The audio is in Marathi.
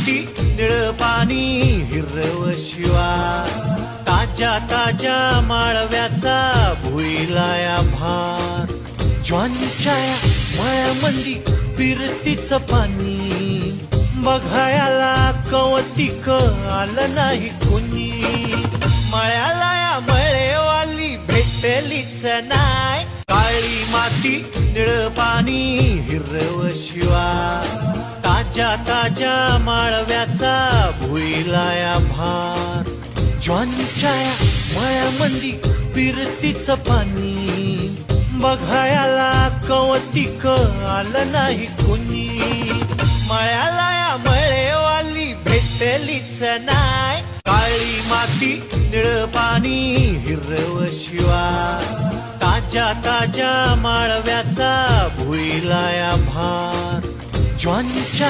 माती निळ पाणी हिरव शिवार, ताज्या ताज्या माळव्याचा भुईलाया भार, ज्वारीच्या मळ्यामंदी फिरतीच पाणी, बघायला कवतिक आलं नाही कोणी, मळ्याला या मळेवाली भेटलीच नाय, काळी माती निळ पाणी हिरव शिवार, ताज्या ताज्या माळव्याचा भुईलाया भार, ज्वारीच्या मळ्यामंदी फिरतीच पाणी, बघायला कवतिक आलं नाही कोणी, मळ्याला या मळेवाली भेटलीच नाय, काळी माती निळ पाणी हिरव शिवार, ताज्या ताज्या माळव्याचा भुईलाया भार, ज्वारीच्या